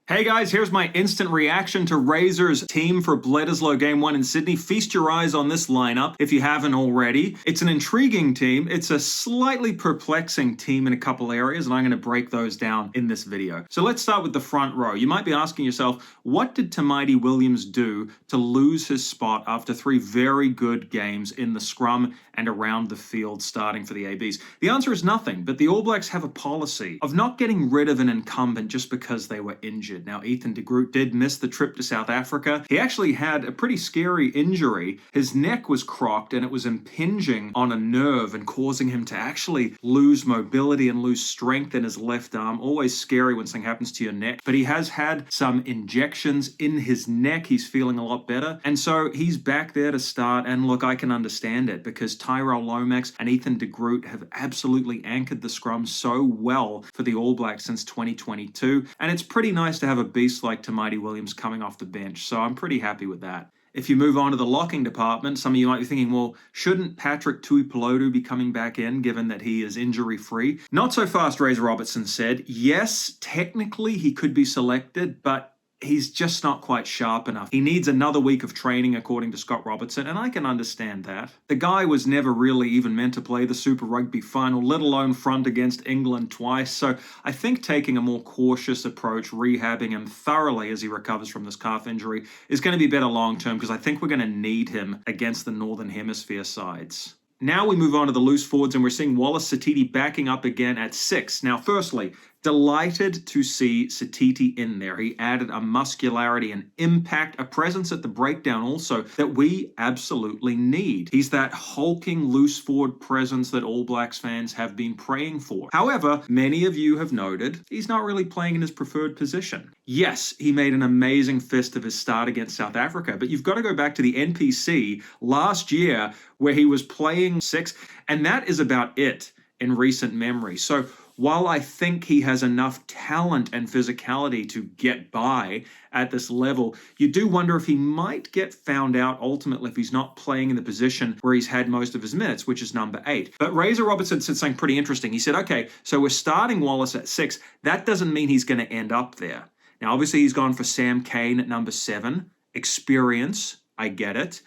Hey guys, here's my instant reaction to Razor's team for Bledisloe Game 1 in Sydney. Feast your eyes on this lineup if you haven't already. It's an intriguing team. It's a slightly perplexing team in a couple areas, and I'm going to break those down in this video. So let's start with the front row. You might be asking yourself, what did Tamaiti Williams do to lose his spot after 3 very good games in the scrum and around the field starting for the ABs? The answer is nothing, but the All Blacks have a policy of not getting rid of an incumbent just because they were injured. Now, Ethan de Groot did miss the trip to South Africa. He actually had a pretty scary injury. His neck was crocked and it was impinging on a nerve and causing him to actually lose mobility and lose strength in his left arm. Always scary when something happens to your neck. But he has had some injections in his neck. He's feeling a lot better. And so he's back there to start. And look, I can understand it because Tyrell Lomax and Ethan de Groot have absolutely anchored the scrum so well for the All Blacks since 2022. And it's pretty nice to have a beast like Tamaiti Williams coming off the bench, so I'm pretty happy with that. If you move on to the locking department, some of you might be thinking, well, shouldn't Patrick Tuipulotu be coming back in given that he is injury-free? Not so fast, Razor Robertson said. Yes, technically he could be selected, but he's just not quite sharp enough. He needs another week of training, according to Scott Robertson, and I can understand that. The guy was never really even meant to play the Super Rugby final, let alone front against England twice, so I think taking a more cautious approach, rehabbing him thoroughly as he recovers from this calf injury, is going to be better long-term, because I think we're going to need him against the Northern Hemisphere sides. Now we move on to the loose forwards, and we're seeing Wallace Sititi backing up again at 6. Now, firstly, delighted to see Sititi in there. He added a muscularity and impact, a presence at the breakdown also that we absolutely need. He's that hulking loose forward presence that All Blacks fans have been praying for. However, many of you have noted he's not really playing in his preferred position. Yes, he made an amazing fist of his start against South Africa, but you've got to go back to the NPC last year where he was playing 6, and that is about it in recent memory. So while I think he has enough talent and physicality to get by at this level, you do wonder if he might get found out ultimately if he's not playing in the position where he's had most of his minutes, which is number 8. But Razor Robertson said something pretty interesting. He said, okay, so we're starting Wallace at 6. That doesn't mean he's going to end up there. Now, obviously, he's gone for Sam Cane at number 7. Experience, I get it.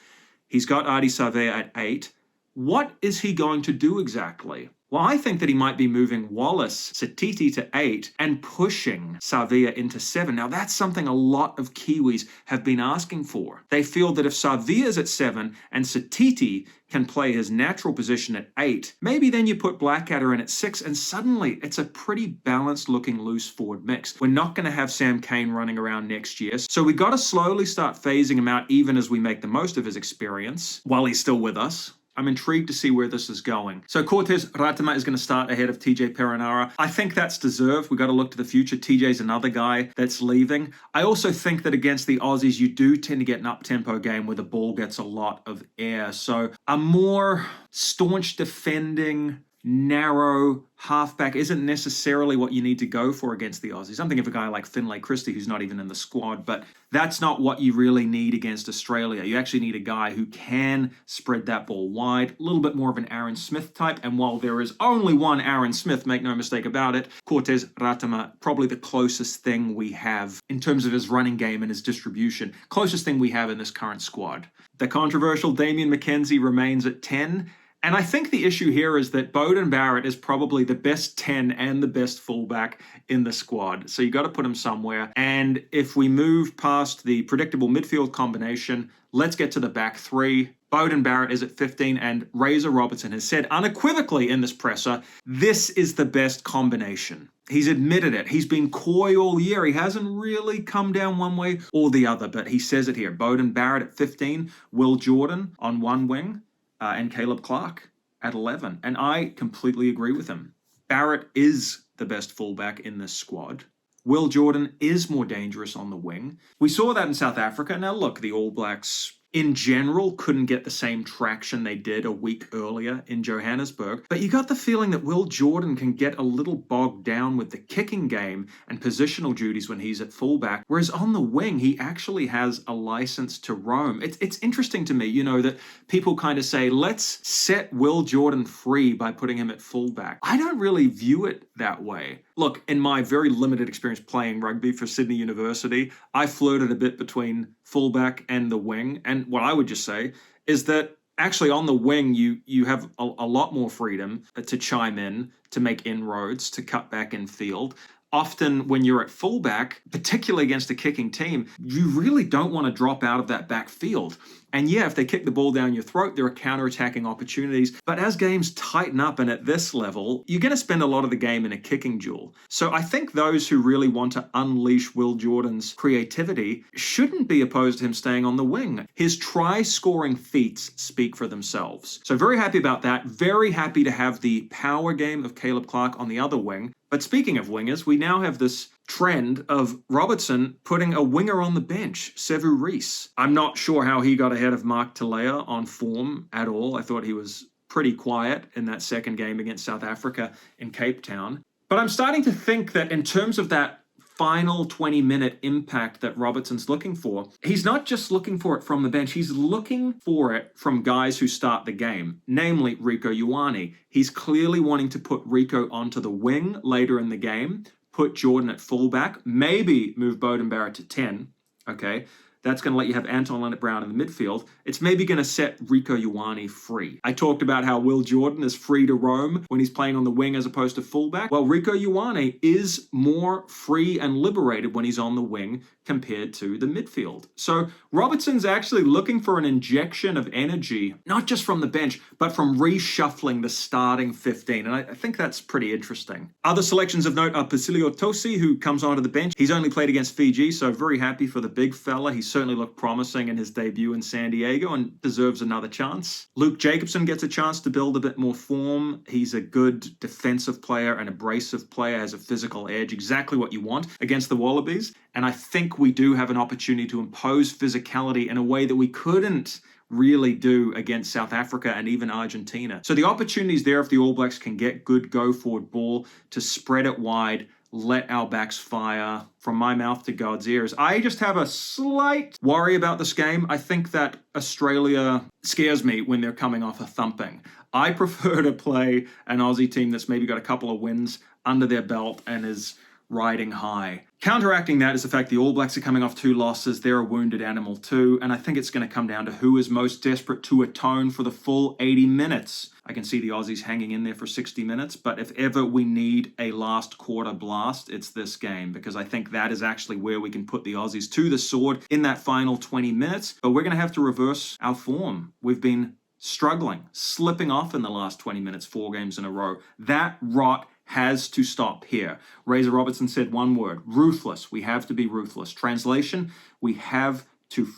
He's got Ardie Savea at 8. What is he going to do exactly? Well, I think that he might be moving Wallace Sititi to 8 and pushing Savea into 7. Now, that's something a lot of Kiwis have been asking for. They feel that if Savea's at 7 and Sititi can play his natural position at 8, maybe then you put Blackadder in at 6, and suddenly it's a pretty balanced-looking loose forward mix. We're not going to have Sam Cane running around next year, so we got to slowly start phasing him out even as we make the most of his experience while he's still with us. I'm intrigued to see where this is going. So Cortez Ratama is going to start ahead of TJ Perenara. I think that's deserved. We've got to look to the future. TJ's another guy that's leaving. I also think that against the Aussies, you do tend to get an up-tempo game where the ball gets a lot of air. So a more staunch defending, narrow halfback isn't necessarily what you need to go for against the Aussies. I'm thinking of a guy like Finlay Christie, who's not even in the squad, but that's not what you really need against Australia. You actually need a guy who can spread that ball wide, a little bit more of an Aaron Smith type, and while there is only one Aaron Smith, make no mistake about it, Cortez Ratama, probably the closest thing we have in terms of his running game and his distribution, closest thing we have in this current squad. The controversial Damien McKenzie remains at 10, and I think the issue here is that Beauden Barrett is probably the best 10 and the best fullback in the squad. So you got to put him somewhere. And if we move past the predictable midfield combination, let's get to the back 3. Beauden Barrett is at 15, and Razor Robertson has said unequivocally in this presser, this is the best combination. He's admitted it. He's been coy all year. He hasn't really come down one way or the other, but he says it here. Beauden Barrett at 15, Will Jordan on one wing, and Caleb Clark at 11. And I completely agree with him. Barrett is the best fullback in this squad. Will Jordan is more dangerous on the wing. We saw that in South Africa. Now, look, the All Blacks in general couldn't get the same traction they did a week earlier in Johannesburg, but you got the feeling that Will Jordan can get a little bogged down with the kicking game and positional duties when he's at fullback, whereas on the wing, he actually has a license to roam. It's interesting to me, you know, that people kind of say, let's set Will Jordan free by putting him at fullback. I don't really view it that way. Look, in my very limited experience playing rugby for Sydney University, I flirted a bit between fullback and the wing. And what I would just say is that actually on the wing, you have a lot more freedom to chime in, to make inroads, to cut back in field. Often when you're at fullback, particularly against a kicking team, you really don't want to drop out of that back field. And yeah, if they kick the ball down your throat, there are counter-attacking opportunities. But as games tighten up and at this level, you're going to spend a lot of the game in a kicking duel. So I think those who really want to unleash Will Jordan's creativity shouldn't be opposed to him staying on the wing. His try-scoring feats speak for themselves. So very happy about that. Very happy to have the power game of Caleb Clark on the other wing. But speaking of wingers, we now have this trend of Robertson putting a winger on the bench, Sevu Reece. I'm not sure how he got ahead of Mark Talea on form at all. I thought he was pretty quiet in that second game against South Africa in Cape Town. But I'm starting to think that in terms of that final 20-minute impact that Robertson's looking for, he's not just looking for it from the bench, he's looking for it from guys who start the game, namely Rieko Ioane. He's clearly wanting to put Rieko onto the wing later in the game, put Jordan at fullback, maybe move Beauden Barrett to 10, okay? That's going to let you have Anton Leonard-Brown in the midfield. It's maybe going to set Rieko Ioane free. I talked about how Will Jordan is free to roam when he's playing on the wing as opposed to fullback. Well, Rieko Ioane is more free and liberated when he's on the wing compared to the midfield. So Robertson's actually looking for an injection of energy, not just from the bench, but from reshuffling the starting 15. And I think that's pretty interesting. Other selections of note are Basilio Tosi, who comes onto the bench. He's only played against Fiji, so very happy for the big fella. He certainly looked promising in his debut in San Diego and deserves another chance. Luke Jacobson gets a chance to build a bit more form. He's a good defensive player, an abrasive player, has a physical edge, exactly what you want against the Wallabies. And I think we do have an opportunity to impose physicality in a way that we couldn't really do against South Africa and even Argentina. So the opportunity's there if the All Blacks can get good go-forward ball to spread it wide, let our backs fire. From my mouth to God's ears. I just have a slight worry about this game. I think that Australia scares me when they're coming off a thumping. I prefer to play an Aussie team that's maybe got a couple of wins under their belt and is riding high. Counteracting that is the fact the All Blacks are coming off 2 losses. They're a wounded animal too, and I think it's going to come down to who is most desperate to atone for the full 80 minutes. I can see the Aussies hanging in there for 60 minutes, but if ever we need a last quarter blast, it's this game, because I think that is actually where we can put the Aussies to the sword in that final 20 minutes. But we're going to have to reverse our form. We've been struggling, slipping off in the last 20 minutes, 4 games in a row. That rot has to stop here. Razor Robertson said one word: ruthless. We have to be ruthless. Translation: we have to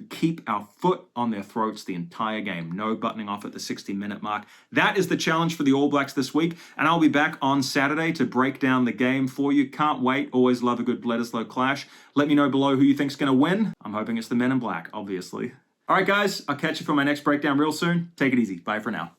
keep our foot on their throats the entire game. No buttoning off at the 60-minute mark. That is the challenge for the All Blacks this week, and I'll be back on Saturday to break down the game for you. Can't wait. Always love a good Bledisloe clash. Let me know below who you think's going to win. I'm hoping it's the Men in Black, obviously. All right, guys, I'll catch you for my next breakdown real soon. Take it easy. Bye for now.